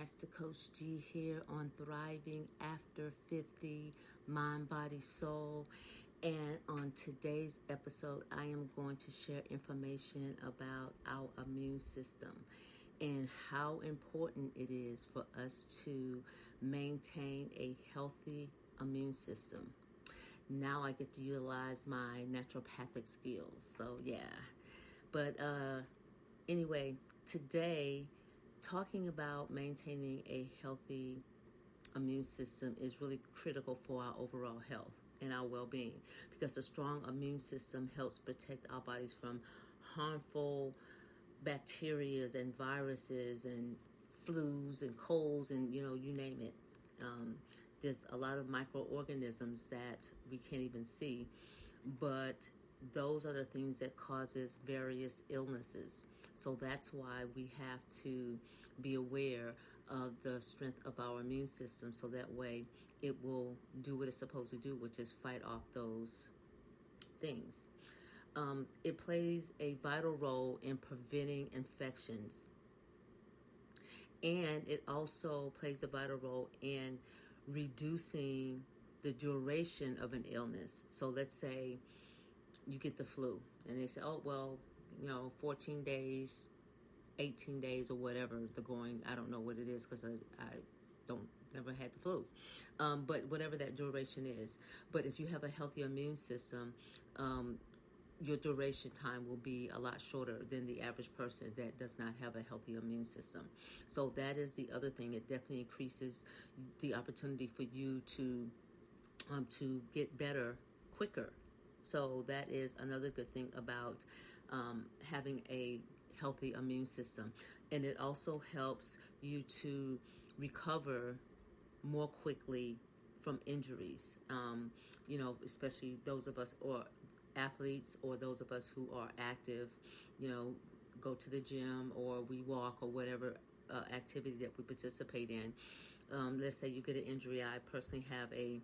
Pastor Coach G here on Thriving After 50, Mind, Body, Soul. And on today's episode, I am going to share information about our immune system and how important it is for us to maintain a healthy immune system. Now I get to utilize my naturopathic skills. So yeah. But anyway, today, talking about maintaining a healthy immune system is really critical for our overall health and our well-being, because a strong immune system helps protect our bodies from harmful bacteria and viruses and flus and colds and you name it. There's a lot of microorganisms that we can't even see, but those are the things that causes various illnesses. So that's why we have to be aware of the strength of our immune system, so that way it will do what it's supposed to do, which is fight off those things. It plays a vital role in preventing infections, and it also plays a vital role in reducing the duration of an illness. So let's say you get the flu and they say, 14 days, 18 days or whatever the going, I don't know what it is because I never had the flu. But whatever that duration is. But if you have a healthy immune system, your duration time will be a lot shorter than the average person that does not have a healthy immune system. So that is the other thing. It definitely increases the opportunity for you to get better quicker. So that is another good thing about having a healthy immune system. And it also helps you to recover more quickly from injuries. Especially those of us or athletes or those of us who are active, go to the gym or we walk or whatever activity that we participate in. Let's say you get an injury. I personally have a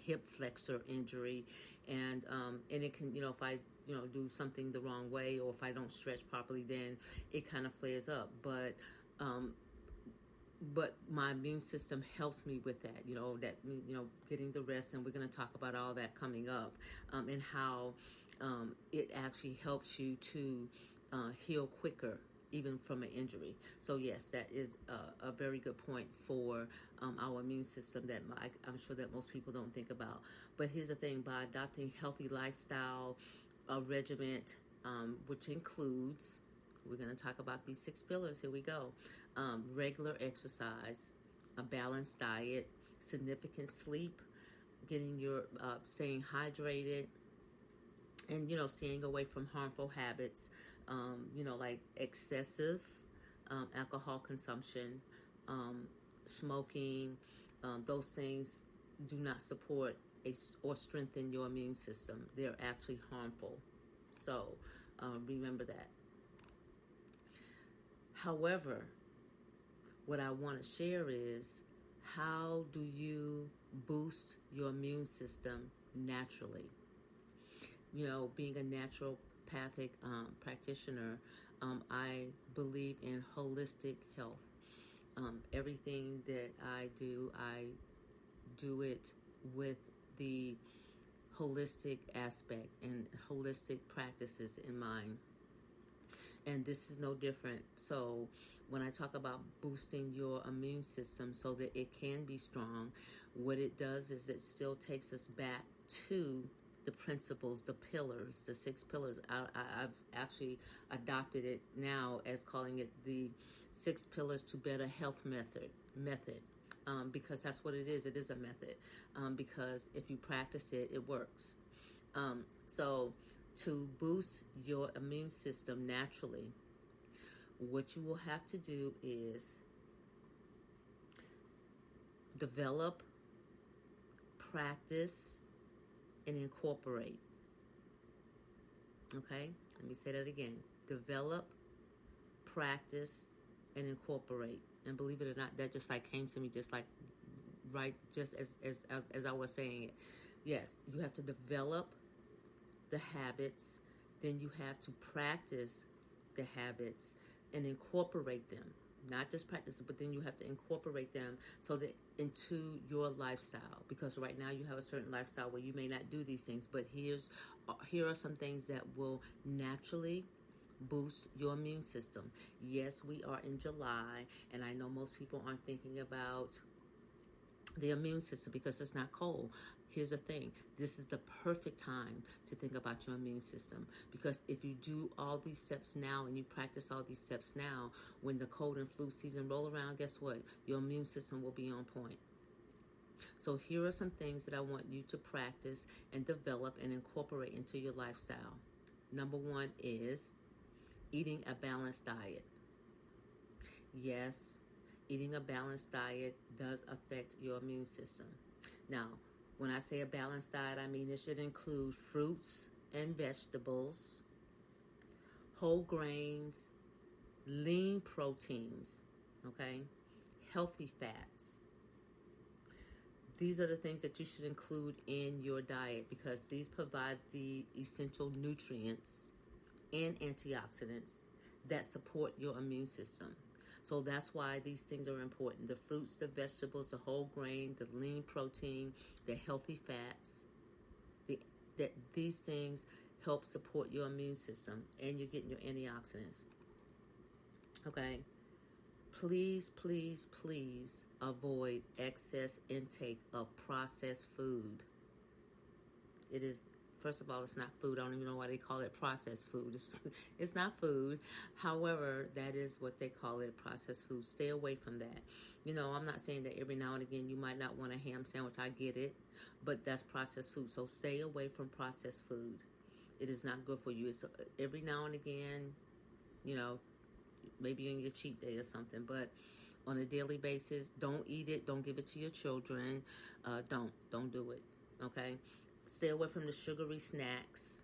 hip flexor injury, and it can, if I do something the wrong way or if I don't stretch properly, then it kind of flares up. But my immune system helps me with that, getting the rest, and we're going to talk about all that coming up, and how it actually helps you to heal quicker, even from an injury. So yes, that is a very good point for our immune system that I'm sure that most people don't think about. But here's the thing: by adopting healthy lifestyle, a regimen, which includes, we're going to talk about these 6 pillars. Here we go. Regular exercise, a balanced diet, significant sleep, getting your staying hydrated, and staying away from harmful habits, like excessive alcohol consumption, smoking. Those things do not support or strengthen your immune system. They're actually harmful. So remember that. However, what I want to share is, how do you boost your immune system naturally? Being a naturopathic practitioner, I believe in holistic health. Everything that I do it with the holistic aspect and holistic practices in mind. And this is no different. So when I talk about boosting your immune system so that it can be strong, what it does is it still takes us back to the principles, the pillars, the 6 pillars. I've actually adopted it now as calling it the 6 pillars to better health method. Because that's what it is. It is a method. Because if you practice it, it works. So to boost your immune system naturally, what you will have to do is develop, practice, and incorporate. Okay? Let me say that again. Develop, practice, and incorporate. And believe it or not, that just came to me just as I was saying it. Yes, you have to develop the habits, then you have to practice the habits and incorporate them. Not just practice it, but then you have to incorporate them so that into your lifestyle. Because right now you have a certain lifestyle where you may not do these things, but here are some things that will naturally boost your immune system. Yes, we are in July, and I know most people aren't thinking about the immune system because it's not cold. Here's the thing. This is the perfect time to think about your immune system, because if you do all these steps now and you practice all these steps now, when the cold and flu season roll around, guess what? Your immune system will be on point. So here are some things that I want you to practice and develop and incorporate into your lifestyle. Number one is eating a balanced diet. Yes, eating a balanced diet does affect your immune system. Now, when I say a balanced diet, I mean it should include fruits and vegetables, whole grains, lean proteins, okay, healthy fats. These are the things that you should include in your diet because these provide the essential nutrients and antioxidants that support your immune system. So that's why these things are important. The fruits, the vegetables, the whole grain, the lean protein, the healthy fats. These things help support your immune system and you're getting your antioxidants. Okay? Please, please, please avoid excess intake of processed food. It is, first of all, it's not food. I don't even know why they call it processed food. It's not food. However, that is what they call it, processed food. Stay away from that. You know, I'm not saying that every now and again you might not want a ham sandwich. I get it. But that's processed food. So stay away from processed food. It is not good for you. It's every now and again, you know, maybe on your cheat day or something. But on a daily basis, don't eat it. Don't give it to your children. Don't do it. Okay? Stay away from the sugary snacks.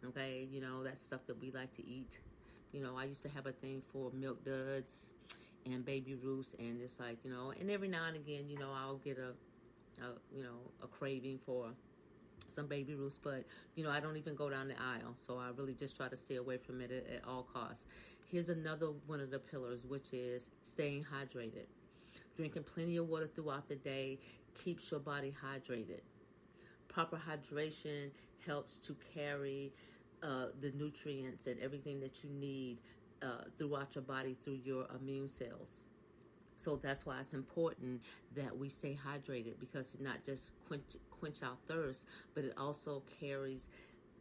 Okay? You know, that stuff that we like to eat. You know, I used to have a thing for Milk Duds and Baby Ruths, and it's like, you know, and every now and again, you know, I'll get a craving for some Baby Ruths, but, you know, I don't even go down the aisle, so I really just try to stay away from it at all costs. Here's another one of the pillars, which is staying hydrated. Drinking plenty of water throughout the day keeps your body hydrated. Proper hydration helps to carry the nutrients and everything that you need throughout your body through your immune cells. So that's why it's important that we stay hydrated, because it not just quench our thirst, but it also carries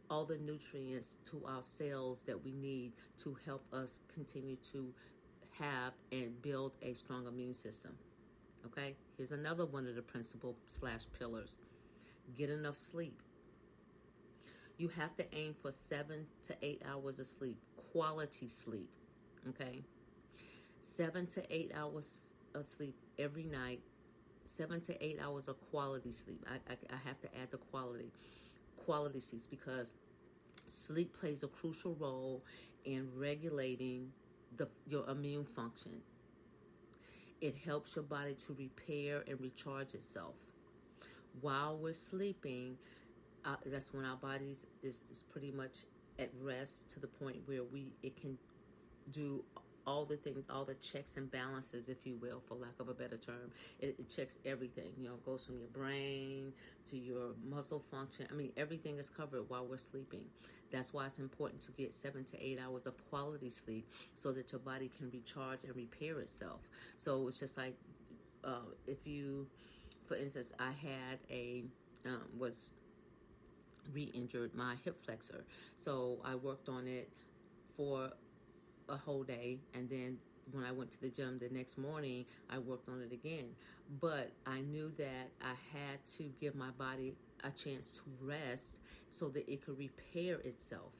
all the nutrients to our cells that we need to help us continue to have and build a strong immune system. Okay? Here's another one of the principles/pillars. Get enough sleep. You have to aim for 7 to 8 hours of sleep, quality sleep. Okay? 7 to 8 hours of sleep every night. 7 to 8 hours of quality sleep. I have to add the quality sleep, because sleep plays a crucial role in regulating your immune function. It helps your body to repair and recharge itself. While we're sleeping, that's when our bodies is pretty much at rest, to the point where it can do all the things, all the checks and balances, if you will, for lack of a better term. It checks everything, you know, goes from your brain to your muscle function. I mean, everything is covered while we're sleeping. That's why it's important to get 7 to 8 hours of quality sleep so that your body can recharge and repair itself. So it's just like, if you, for instance, I had was re-injured my hip flexor. So I worked on it for a whole day, and then when I went to the gym the next morning, I worked on it again. But I knew that I had to give my body a chance to rest so that it could repair itself.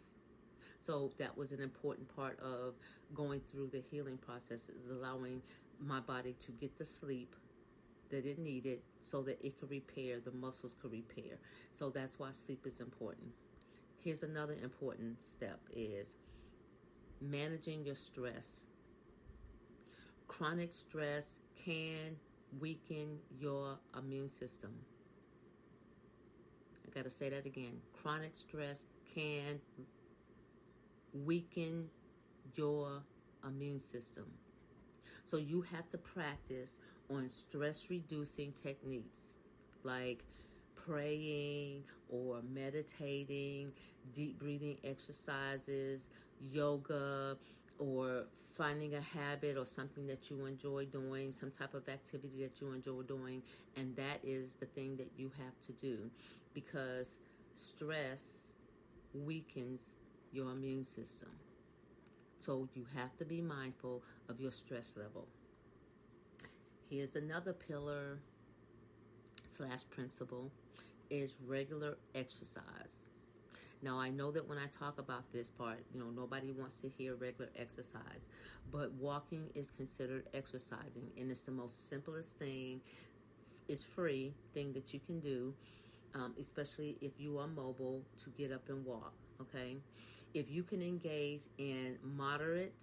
So that was an important part of going through the healing process, is allowing my body to get the sleep that it needed so that it could repair, the muscles could repair. So that's why sleep is important. Here's another important step, is managing your stress. Chronic stress can weaken your immune system. I gotta say that again. Chronic stress can weaken your immune system. So you have to practice on stress reducing techniques like praying or meditating, deep breathing exercises, yoga, or finding a habit or something that you enjoy doing, some type of activity that you enjoy doing, and that is the thing that you have to do, because stress weakens your immune system. So you have to be mindful of your stress level. Here's another pillar / principle is regular exercise. Now, I know that when I talk about this part, nobody wants to hear regular exercise, but walking is considered exercising, and it's the most simplest thing. It's free thing that you can do, especially if you are mobile, to get up and walk, okay? If you can engage in moderate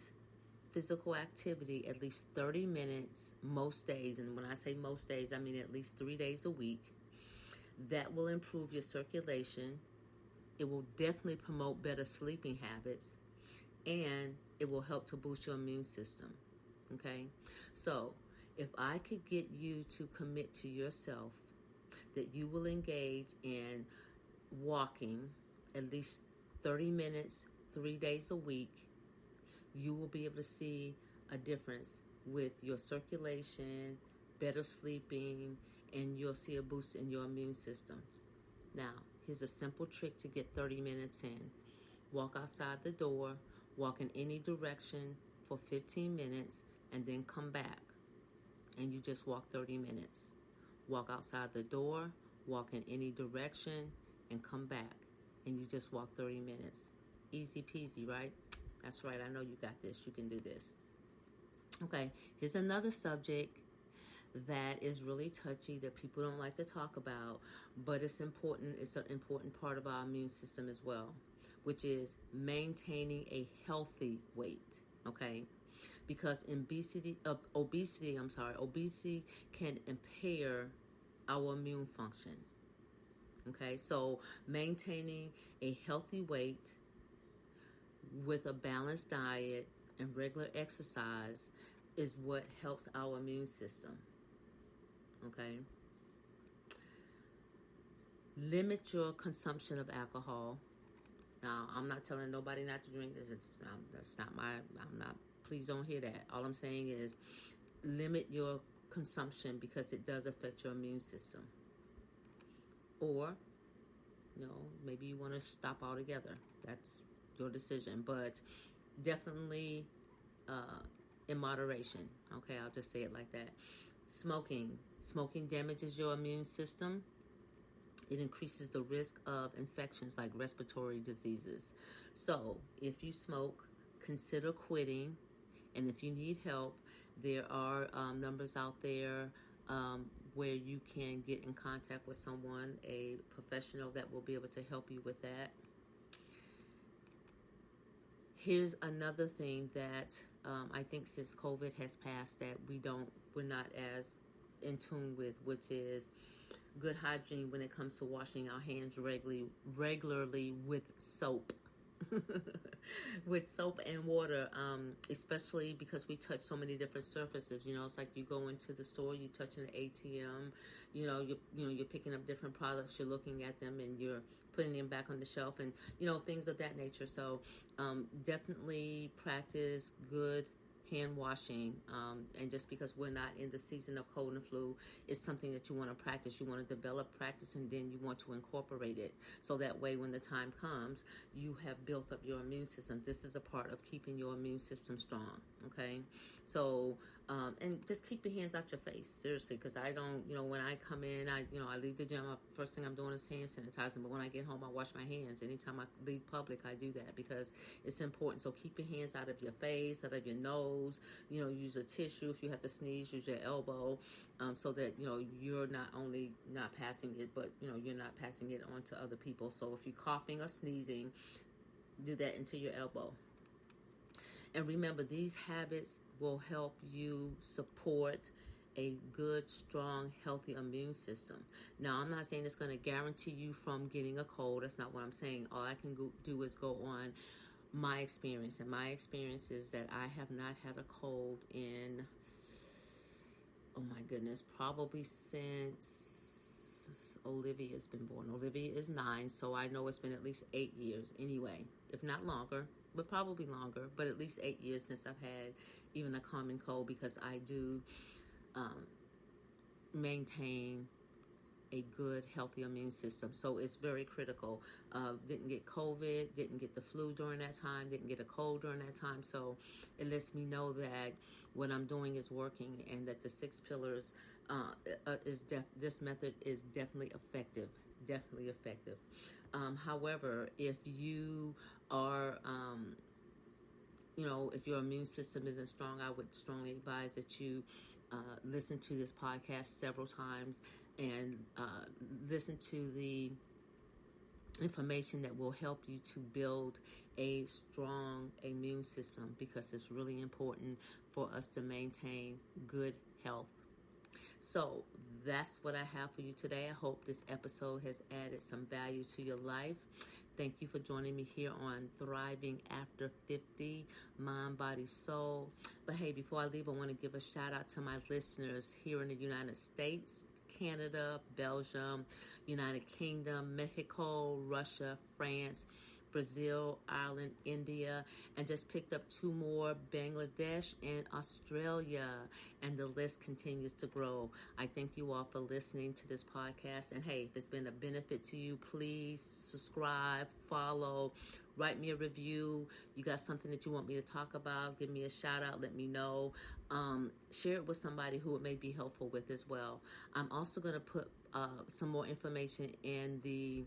physical activity at least 30 minutes most days, and when I say most days, I mean at least 3 days a week, that will improve your circulation. It will definitely promote better sleeping habits, and it will help to boost your immune system, okay? So if I could get you to commit to yourself that you will engage in walking at least 30 minutes, 3 days a week, you will be able to see a difference with your circulation, better sleeping, and you'll see a boost in your immune system. Now, here's a simple trick to get 30 minutes in. Walk outside the door, walk in any direction for 15 minutes, and then come back. And you just walk 30 minutes. Walk outside the door, walk in any direction, and come back. And you just walk 30 minutes. Easy peasy, right? That's right. I know you got this. You can do this. Okay, here's another subject that is really touchy that people don't like to talk about, but it's important. It's an important part of our immune system as well, which is maintaining a healthy weight, okay? Because obesity can impair our immune function, okay? So maintaining a healthy weight with a balanced diet and regular exercise is what helps our immune system, okay? Limit your consumption of alcohol. Now, I'm not telling nobody not to drink this. That's not please don't hear that. All I'm saying is limit your consumption because it does affect your immune system. Or, maybe you want to stop altogether. That's your decision, but definitely in moderation. Okay, I'll just say it like that. Smoking damages your immune system. It increases the risk of infections like respiratory diseases. So if you smoke, consider quitting. And if you need help, there are numbers out there where you can get in contact with someone, a professional that will be able to help you with that. Here's another thing that I think since COVID has passed that we're not as in tune with, which is good hygiene when it comes to washing our hands regularly with soap. With soap and water, especially because we touch so many different surfaces. It's like you go into the store, you touch an ATM, you're picking up different products, you're looking at them, and you're putting them back on the shelf, and things of that nature. So definitely practice good hand washing, and just because we're not in the season of cold and flu, it's something that you want to practice. You want to develop practice, and then you want to incorporate it, so that way when the time comes, you have built up your immune system. This is a part of keeping your immune system strong, okay? So and just keep your hands out your face, seriously, because I don't, when I come in, I leave the gym, first thing I'm doing is hand sanitizing, but when I get home, I wash my hands. Anytime I leave public, I do that because it's important. So keep your hands out of your face, out of your nose, use a tissue. If you have to sneeze, use your elbow, so that, you're not only not passing it, but, you're not passing it on to other people. So if you're coughing or sneezing, do that into your elbow. And remember, these habits will help you support a good, strong, healthy immune system. Now, I'm not saying it's going to guarantee you from getting a cold. That's not what I'm saying. All I can do is go on my experience. And my experience is that I have not had a cold in oh my goodness, probably since Olivia's been born. Olivia is 9, so I know it's been at least 8 years anyway, if not longer, but probably longer, but at least 8 years since I've had even a common cold, because I do maintain a good, healthy immune system. So it's very critical. Didn't get COVID, didn't get the flu during that time, didn't get a cold during that time. So it lets me know that what I'm doing is working, and that the 6 pillars this method is definitely effective. Definitely effective. However, if you are if your immune system isn't strong, I would strongly advise that you listen to this podcast several times and listen to the information that will help you to build a strong immune system, because it's really important for us to maintain good health. So that's what I have for you today. I hope this episode has added some value to your life. Thank you for joining me here on Thriving After 50, Mind, Body, Soul. But hey, before I leave, I want to give a shout out to my listeners here in the United States, Canada, Belgium, United Kingdom, Mexico, Russia, France, Brazil, Ireland, India, and just picked up 2 more, Bangladesh and Australia, and the list continues to grow. I thank you all for listening to this podcast, and hey, if it's been a benefit to you, please subscribe, follow, write me a review. You got something that you want me to talk about, give me a shout out, let me know. Share it with somebody who it may be helpful with as well. I'm also going to put some more information in the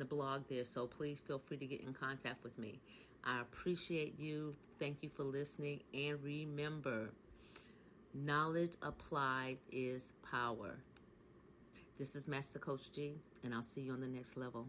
blog there, so please feel free to get in contact with me. I appreciate you. Thank you for listening, and remember, knowledge applied is power. This is Master Coach G, and I'll see you on the next level.